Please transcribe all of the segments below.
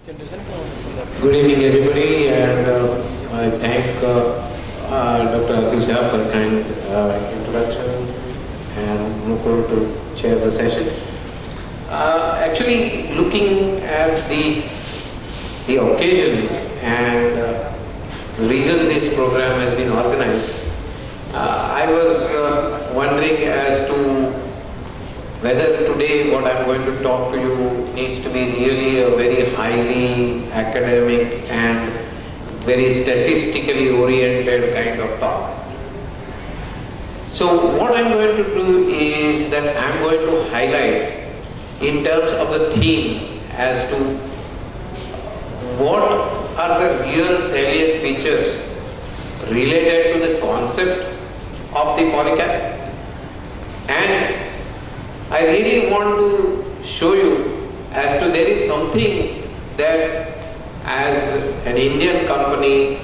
Good evening, everybody, and I thank Dr. Asisha for a kind introduction and Mukul to chair the session. Actually, looking at the occasion and the reason this program has been organized, I was wondering as to whether today what I'm going to talk to you needs to be really a very highly academic and very statistically oriented kind of talk. So what I'm going to do is that I'm going to highlight in terms of the theme as to what are the real salient features related to the concept of the Polycap, and I really want to show you as to there is something that as an Indian company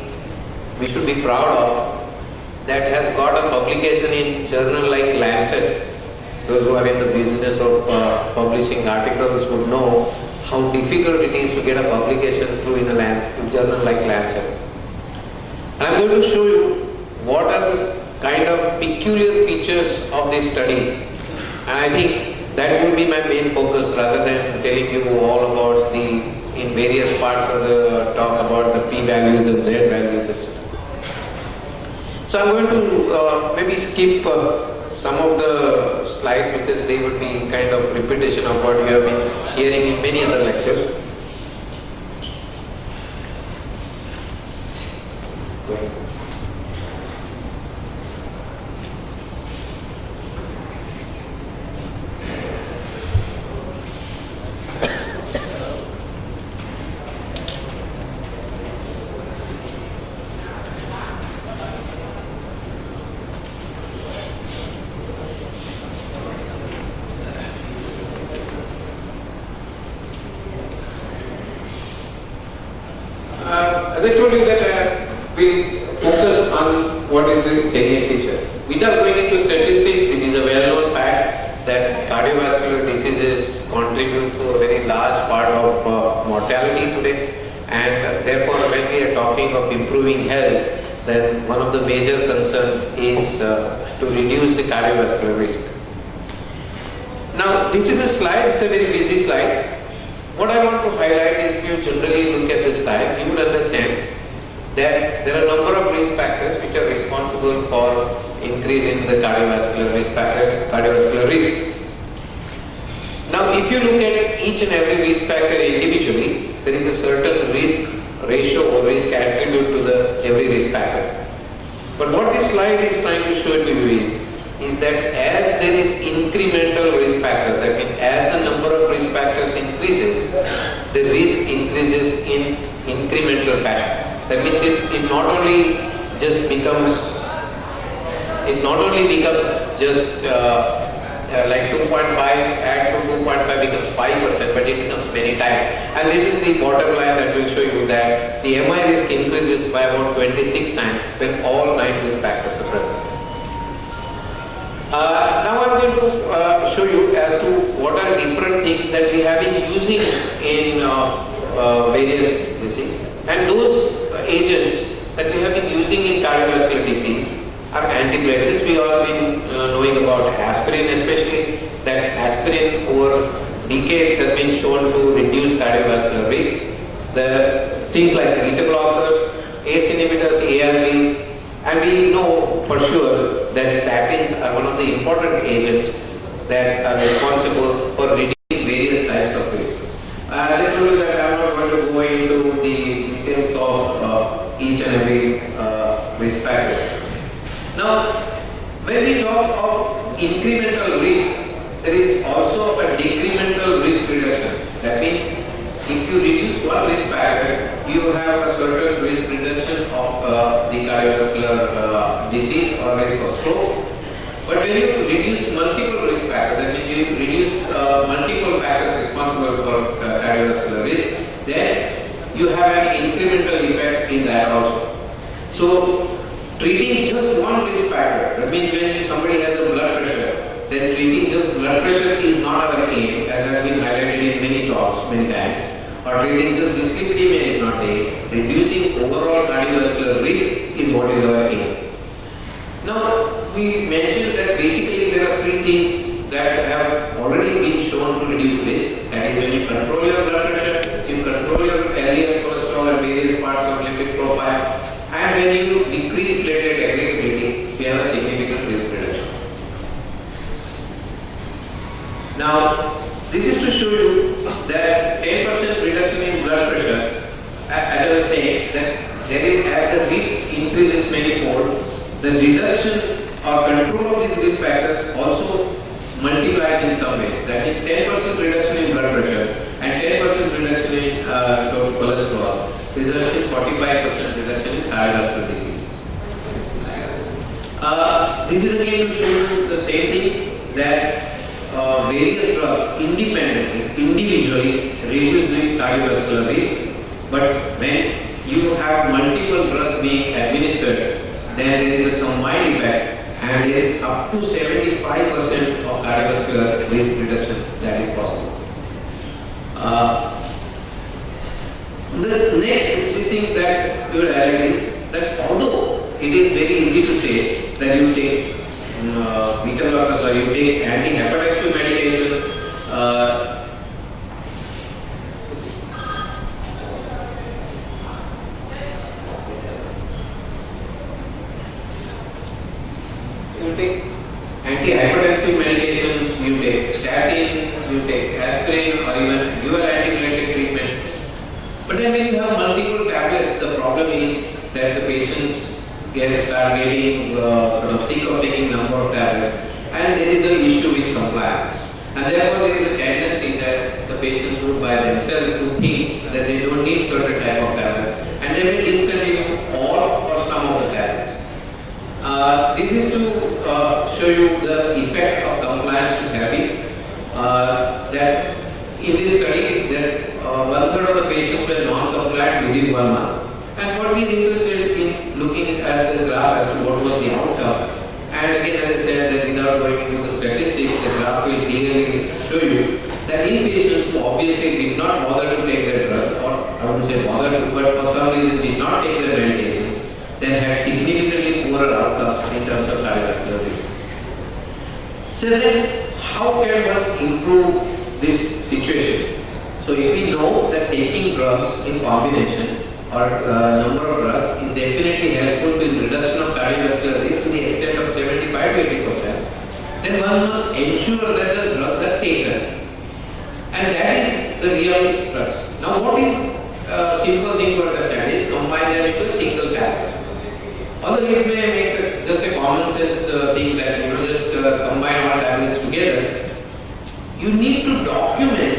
we should be proud of, that has got a publication in journal like Lancet. Those who are in the business of publishing articles would know how difficult it is to get a publication through in a journal like Lancet. And I'm going to show you what are the kind of peculiar features of this study. And I think that will be my main focus rather than telling you all about in various parts of the talk about the p-values and z-values, etc. So I'm going to maybe skip some of the slides because they would be kind of repetition of what we have been hearing in many other lectures. As I told you that we focus on what is the salient feature. Without going into statistics, it is a well-known fact that cardiovascular diseases contribute to a very large part of mortality today, and therefore when we are talking of improving health, then one of the major concerns is to reduce the cardiovascular risk. Now this is a slide, it's a very busy slide. What I want to highlight is if you generally look at this slide, you would understand that there are a number of risk factors which are responsible for increasing the cardiovascular risk. Now if you look at each and every risk factor individually, there is a certain risk ratio or risk attribute to every risk factor. But what this slide is trying to show to you is that as there is incremental risk factors, that means as the number of risk factors increases, the risk increases in incremental fashion. That means it not only becomes just like 2.5, add to 2.5 becomes 5%, but it becomes many times. And this is the bottom line that will show you that the MI risk increases by about 26 times when all 9 risk factors are present. Now I'm going to show you as to what are different things that we have been using in various diseases. And those agents that we have been using in cardiovascular disease are antiplatelets. We all been knowing about aspirin, especially that aspirin over decades has been shown to reduce cardiovascular risk. The things like beta blockers, ACE inhibitors, ARBs, and we know for sure that statins are one of the important agents that are responsible for reducing various types of risk. As I told you that I am not going to go into the details of each and every risk factor. Now, when we talk of incremental risk, there is also a decremental risk reduction. That means if you reduce one risk factor, you have a certain risk reduction of the cardiovascular disease or risk of stroke. But when you reduce multiple risk factors, that means you reduce multiple factors responsible for cardiovascular risk, then you have an incremental effect in that also. So treating just one risk factor, that means when somebody has a blood pressure, then treating just blood pressure is not our aim, as has been highlighted in many talks many times. or treating just dyslipidemia is not there. Reducing overall cardiovascular risk is what is our aim. Now, we mentioned that basically there are three things that have already been shown to reduce risk. That is when you control your blood pressure, you control your LDL cholesterol and various parts of lipid profile, and when you decrease platelet aggregability, we have a significant risk reduction. Now, this is to show you that 10% reduction in blood pressure, as I was saying, that there is, as the risk increases manifold, the reduction or control of these risk factors also multiplies in some ways. That means 10% reduction in blood pressure and 10% reduction in total cholesterol results in 45% reduction in cardiovascular disease. This is again to show you the same thing, that various drugs individually reduce the cardiovascular risk, but when you have multiple drugs being administered, then there is a combined effect and there is up to 75% of cardiovascular risk reduction that is possible. The next thing that we will highlight is that although it is very easy to say that you take beta blockers or you take anti-hypertensive medications, you take anti-hypertensive medications, you take statin, you take aspirin or even dual antiplatelet treatment. But then when you have multiple tablets, the problem is that the patients start getting sort of sick of taking number of tablets, and there is an issue with compliance. And therefore there is a tendency that the patients would by themselves would think that they don't need certain type of tablet, and they may discontinue all or some of the tablets. This is to show you the effect of compliance to therapy. That in this study, that 1/3 of the patients were non-compliant within 1 month. And what we are interested in looking at the graph as to what was the outcome. And again, as I said, that without going into the statistics, the graph will clearly show you that in patients who obviously did not bother to take their drugs, or I wouldn't say bother to, but for some reason did not take their medications, they had significantly poorer outcomes in terms of cardiovascular risk. So then, how can one improve this situation? So if we know that taking drugs in combination or number of drugs is definitely helpful in reduction of cardiovascular risk to the extent of 75 to 80%, then one must ensure that the drugs are taken. And that is the real drugs. Now what is a simple thing to understand is combine them into a single tablet. Although it may make just a common sense thing that just combine all tablets together, you need to document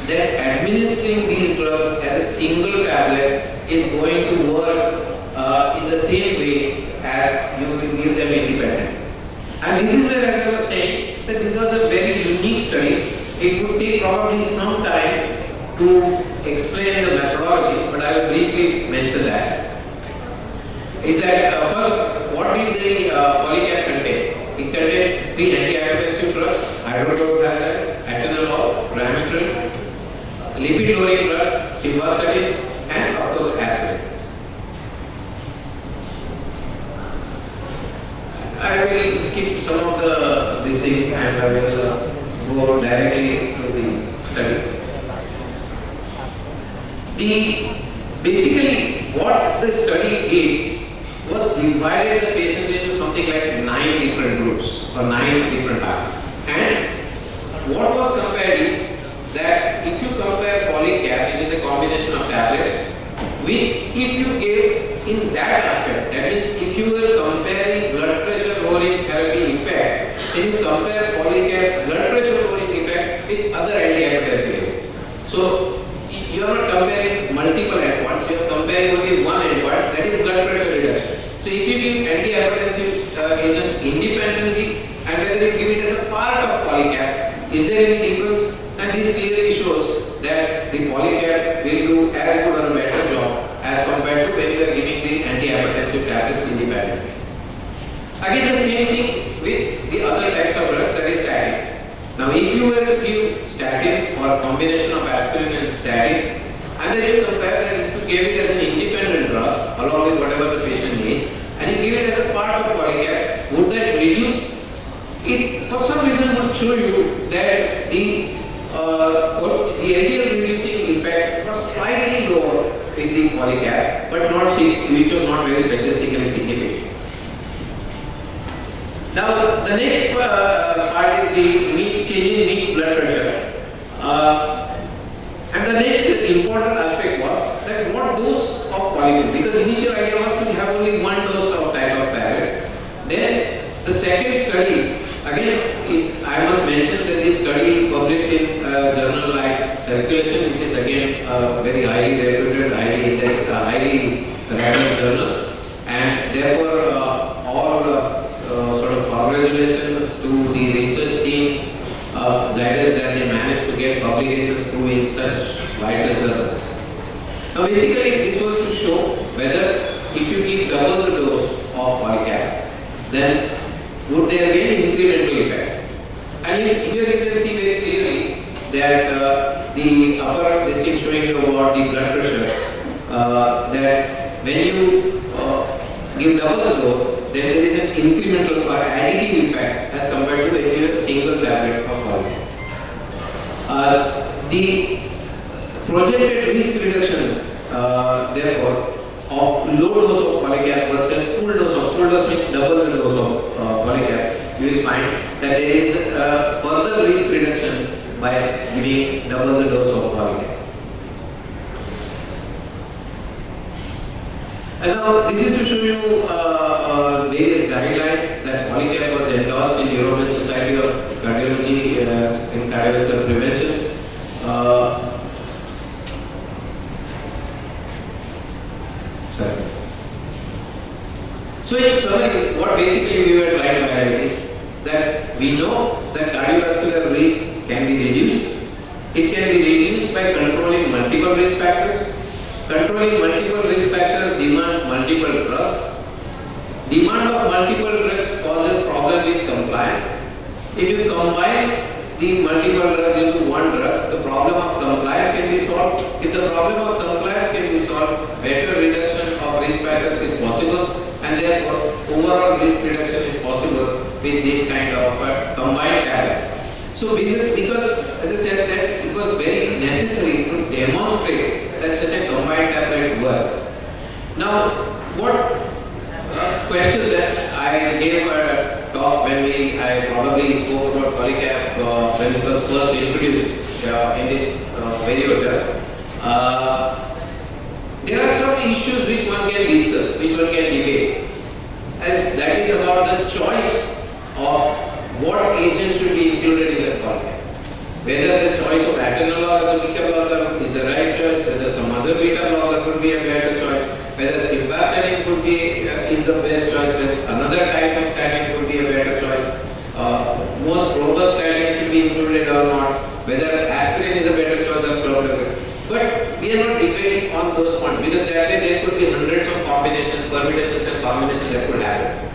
that administering these drugs as a single tablet is going to work in the same way as you will give them independent. And this is where, as I was saying, that this was a very unique study. It would take probably some time to explain the methodology, but I will briefly mention that. Is that first, what did the Polycap contain? It contained 3 antihypertensive drugs: hydrochlorothiazide, atenolol, ramipril, lipid-lowering drug, simvastatin, and of course aspirin. I will skip some of this thing and I will go directly to the study. Basically what the study did was divided the patients into something like 9 different groups or 9 different parts. And what was compared is that if you compare Polycap, which is a combination of tablets, with if you gave in that aspect, that means if you were comparing blood pressure lowering therapy effect, then you compare Polycap's blood pressure lowering effect with other antihypertensive agents. So you are not comparing multiple endpoints, you are comparing only one endpoint, that is blood pressure reduction. So if you give antihypertensive agents independently and whether you give it as a part of Polycap, is there any difference? And this clearly shows that the Polycap will do as good or a better job as compared to when you are giving the antihypertensive tablets independently. Again, the same thing with the other types of drugs, that is statin. Now, if you were to give statin or a combination of aspirin and statin, and then you compare that if you gave it as an independent drug along with whatever the patient needs, and you give it as a part of Polycap, would that reduce? It for some reason would show you that the LDL reducing effect was slightly lower with the Polycap, but which was not very statistically significant. Now the next part is the changing mean blood pressure. And the next important aspect was that what dose of Polycap, because initial idea was to have only one dose of type of tablet. Then the second study, again I must mention that this study is published in a journal like Circulation, which is again very highly reputed, highly indexed, highly referenced journal, and therefore all sort of congratulations to the research team of Zydus that they managed to get publications through in such vital journals. Now basically this was to show whether if you give double the dose of Polycap, then would there be an incremental effect? And here you can see very clearly that the upper this thing showing you about the blood pressure, that when you give double the dose, then there is an incremental or additive effect as compared to when you have a single tablet of Polycap. The projected risk reduction, therefore, of low dose of Polycap versus full dose means double the dose of Polycap, you will find that there is a further risk reduction by giving double the dose of Polycap. And now this is to show you various guidelines that Polycap was endorsed in European Society of Cardiology in cardiovascular prevention. So in summary, what basically we were trying to highlight is that we know that cardiovascular risk can be reduced. It can be reduced by controlling multiple risk factors. Controlling multiple risk factors demands multiple drugs. Demand of multiple drugs causes problem with compliance. If you combine the multiple drugs into one drug, the problem of compliance can be solved. If the problem of compliance can be solved, better reduction of risk factors is possible, and therefore overall risk reduction is possible with this kind of combined tablet. So because as I said that it was very necessary to demonstrate that such a combined tablet works. Now what questions that I gave a talk when I probably spoke about Polycap when it was first introduced in this very hotel. There are some issues which one can discuss, which one can debate, as that is about the choice of what agent should be included in the Polycap. Whether the choice of atenolol as a beta blocker is the right choice, whether some other beta blocker could be a better choice, whether simvastatin could be is the best choice, whether another type of statin could be a better choice, most robust statin should be included or not, whether aspirin is a better choice or clopidogrel. But we are not debating on those points because there could be hundreds of combinations, permutations and combinations that could happen.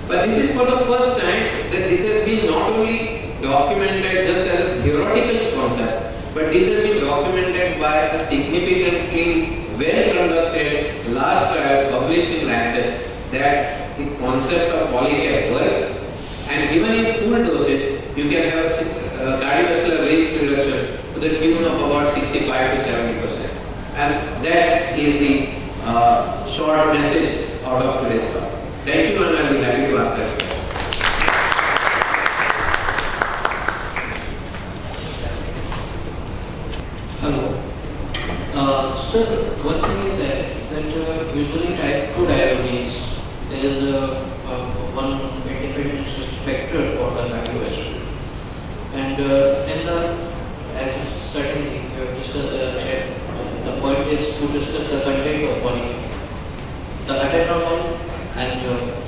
But this is for the first time that this has been not only documented just as a theoretical concept, but this has been documented by a significantly well-conducted large trial published in Lancet that the concept of Polycap works, and even in full dosage you can have a cardiovascular risk reduction to the tune of about 65 to 70%. And that is the short message out of today's talk. Thank you, and I will be happy to answer. Hello. Sir, one thing is that usually type 2 diabetes is one independent factor for the cardiovascular. And as certainly we have discussed, the point is to discuss the content of Polycap. The atenolol and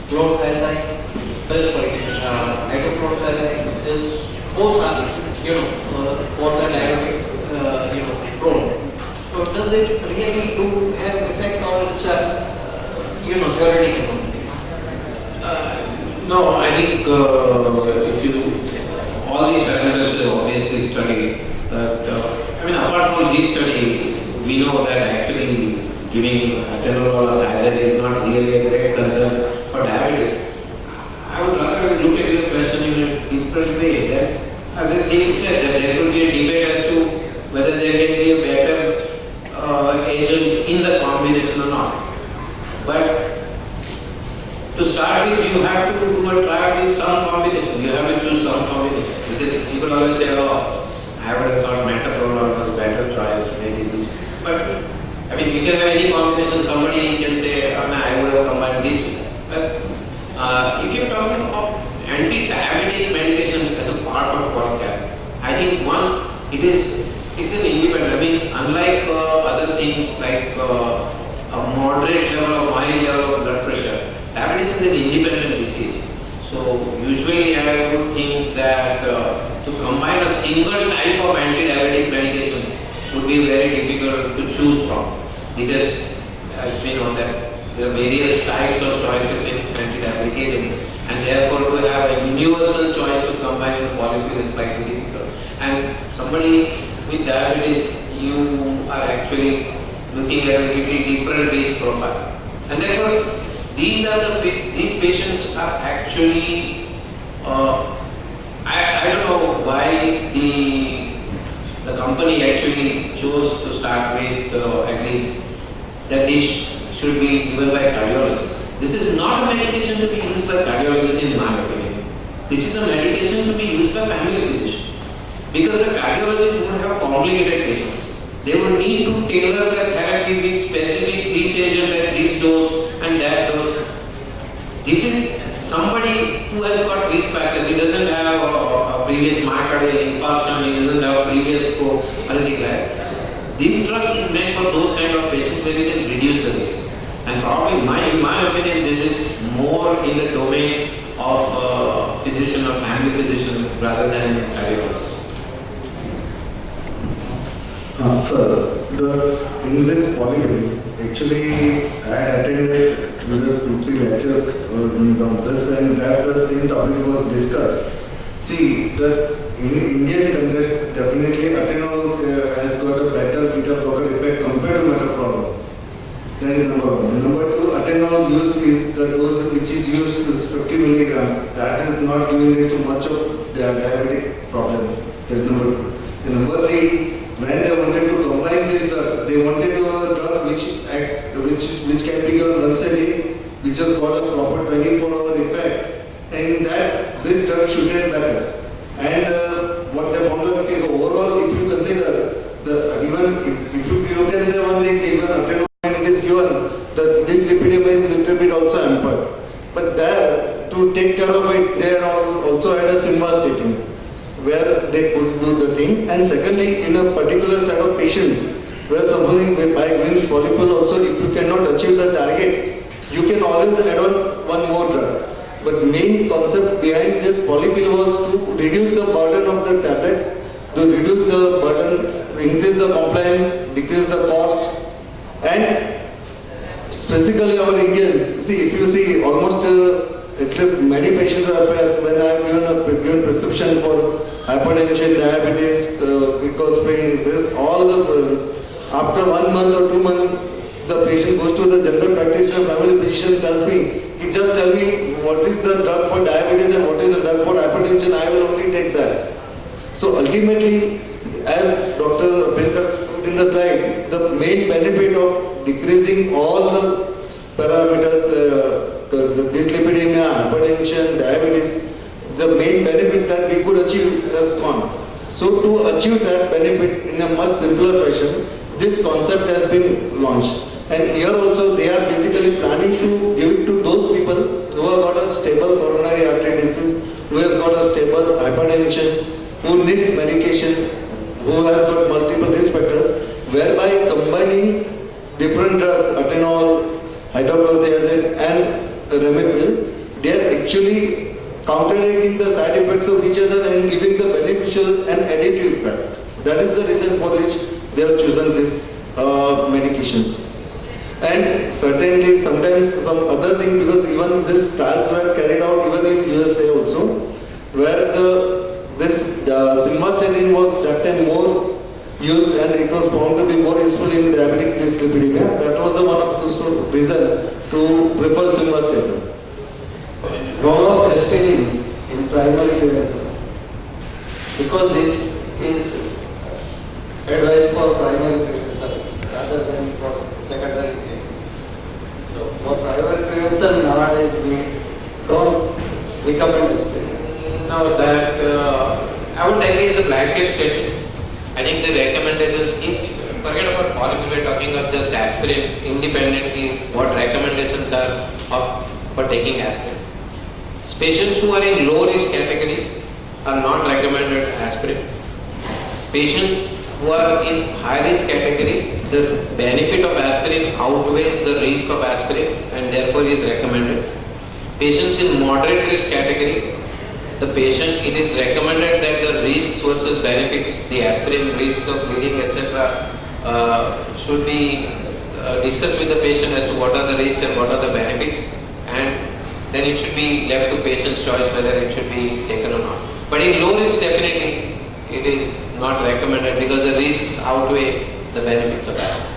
chlorothiazide, hydrochlorothiazide is both are for the diabetic prone. So does it really do have effect or it's theoretical? No, I think if you all these parameters are obviously studied. Apart from this study, we know that actually giving atenolol or thiazide is not really a great concern for diabetes. I would rather look at your question in a different way. That, as Dave said, that there could be a debate as to whether there can be a better agent in the combination or not. But to start with, you have to do a trial with some combination. You have to choose some combination. Because you could always say, oh, I would have thought metoprolol was a better choice, maybe this. But, I mean, you can have any combination. Somebody can say, oh, no, I would have combined this. But if you're talking of anti-diabetic medication as a part of Polycap, I think one, it's an independent. I mean, unlike other things like a moderate level or mild level of blood pressure, diabetes is an independent disease. So usually I would think that to combine a single type of anti-diabetic medication would be very difficult to choose from, because as we know that there are various types of choices in anti-diabetic agents, and therefore to have a universal choice to combine with molecule is slightly difficult. And somebody with diabetes, you are actually looking at a little different risk profile, and therefore these patients are actually I don't know why the company actually chose to start with at least that this should be given by cardiologists. This is not a medication to be used by cardiologists in my opinion. This is a medication to be used by family physicians, because the cardiologists would have complicated patients. They would need to tailor the therapy with specific this agent at this dose and that dose. This is somebody who has got risk factors. He doesn't have a previous myocardial infarction, he doesn't have a previous stroke or anything like that. This drug is meant for those kind of patients where you can reduce the risk. And probably, in my opinion, this is more in the domain of physician or family physician rather than cardiologist. Sir, in this Polycap, actually I had attended previous 2-3 lectures on this, and that the same topic was discussed. See, in Indian context, definitely atenolol has got a better beta blocker effect compared to metoprolol. That is number one. Number two, atenolol used is the dose which is used is 50 milligram. That is not giving it too much of the diabetic problem. That is number two. The number three, when they wanted to combine this drug, they wanted a drug which can be given once a day, which has got a proper 24-hour effect, and that this drug should get better. And what they found out, okay, overall, if you consider if you can say one thing, even atenolol when it is given, this lipidemia is a little bit also hampered. But there, to take care of it, they also had a simvastatin, where they could do the thing. And secondly, in a particular set of patients, where something by giving polypill also, if you cannot achieve the target, you can always add on one more drug. But main concept behind this polypill was to reduce the burden of the tablet, to reduce the burden, increase the compliance, decrease the cost, and specifically our Indians. See, if you see, almost at least many patients are faced when I have given prescription for hypertension, diabetes, because pain, all the problems. After 1 month or 2 months, the patient goes to the general practitioner, family physician tells me, he just tell me what is the drug for diabetes and what is the drug for hypertension, I will only take that. So ultimately, as Dr. Abhinkar put in the slide, the main benefit of decreasing all the parameters, the dyslipidemia, hypertension, diabetes, the main benefit that we could achieve has gone. So to achieve that benefit in a much simpler fashion, this concept has been launched. And here also they are basically planning to give it to those people who have got a stable coronary artery disease, who has got a stable hypertension, who needs medication, who has got multiple risk factors, whereby combining different drugs, atenolol, hydrochlorothiazide and remipil, they are actually counteracting the side effects of each other and giving the beneficial and additive effect. That is the reason for which they have chosen these medications. And certainly sometimes some other thing, because even these trials were carried out even in USA also, where this simvastatin was that time more used and it was found to be more useful useful in diabetic dyslipidemia. That was the one of the reason to prefer simvastatin. Role of aspirin in primary prevention, because this is advised for primary prevention rather than for secondary cases. So for primary prevention nowadays we don't recommend aspirin. Now that I would agree is a blanket statement. I think the recommendations, if forget about Polycap, we are talking of just aspirin independently, what recommendations are for taking aspirin. Patients who are in low risk category are not recommended aspirin. Patients who are in high risk category, the benefit of aspirin outweighs the risk of aspirin and therefore is recommended. Patients in moderate risk category, it is recommended that the risks versus benefits, the aspirin risks of bleeding, etc., should be discussed with the patient as to what are the risks and what are the benefits, and then it should be left to patient's choice whether it should be taken or not. But in low risk, definitely it is not recommended because the risks outweigh the benefits of aspirin.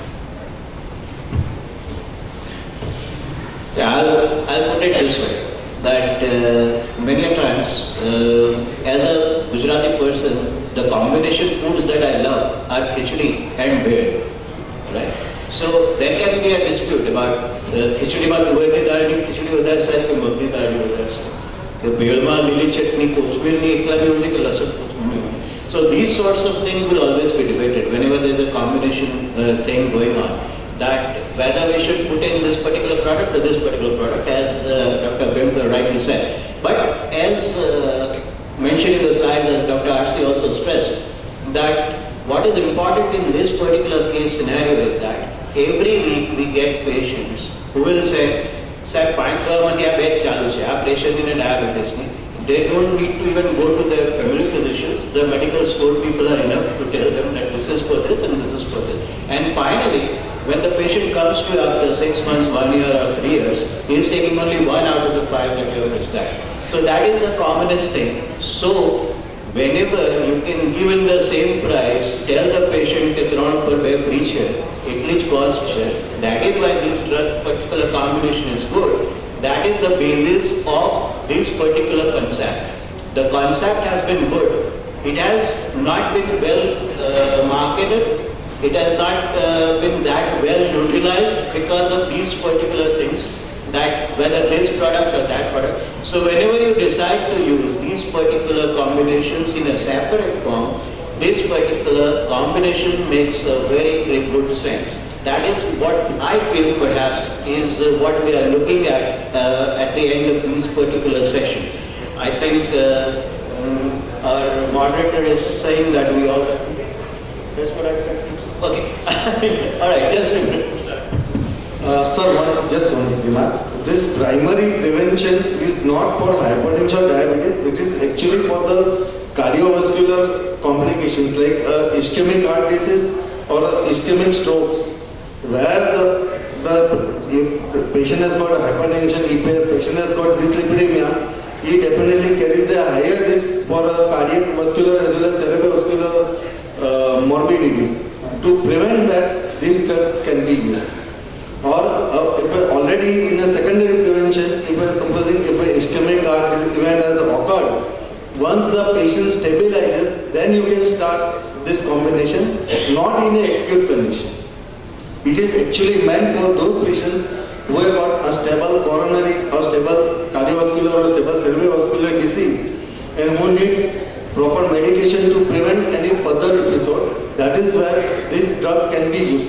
Yeah, I'll put it this way, that many times as a Gujarati person, the combination foods that I love are khichdi and bhed, right? So there can be a dispute about khichdi માં તુવેરની દાળની ખીચડી વધારે સારી કે મગની દાળની વધારે સારી, કે ભેળમાં લીલી ચટણી કોથમીરની એકલા બી હોય કે લસણ કોથમીર. So these sorts of things will always be debated whenever there is a combination thing going on, that whether we should put in this particular product or this particular product, as Dr. Abhyankar rightly said. But as mentioned in the slide, as Dr. R.C. also stressed, that what is important in this particular case scenario is that every week we get patients who will say, "Sir, pressure in diabetes." They don't need to even go to their family physicians. The medical store people are enough to tell them that this is for this and this is for this. And finally, when the patient comes to you after 6 months, 1 year or 3 years, he is taking only 1 out of the 5 that you have prescribed. So that is the commonest thing. So whenever you can give in the same price, tell the patient that per bay free share, at least cost share. That is why this drug particular combination is good. That is the basis of this particular concept. The concept has been good. It has not been well marketed. It has not been that well utilized because of these particular things, that whether this product or that product. So whenever you decide to use these particular combinations in a separate form, this particular combination makes a very, very good sense. That is what I feel perhaps is what we are looking at the end of this particular session. I think our moderator is saying that we all... That's what I think. Okay. All right, just a minute. Sir, just one remark. This primary prevention is not for hypertension or diabetes. It is actually for the cardiovascular complications like ischemic heart disease or ischemic strokes, where if the patient has got hypertension, if the patient has got dyslipidemia, he definitely carries a higher risk for cardiac vascular as well as cerebrovascular morbidities. To prevent that, these drugs can be used. Or if already in a secondary prevention, if a ischemic heart event has occurred, once the patient stabilizes, then you can start this combination, not in an acute condition. It is actually meant for those patients who have got a stable coronary or stable cardiovascular or stable cerebrovascular disease and who needs proper medication to prevent any further episode. That is where this drug can be used.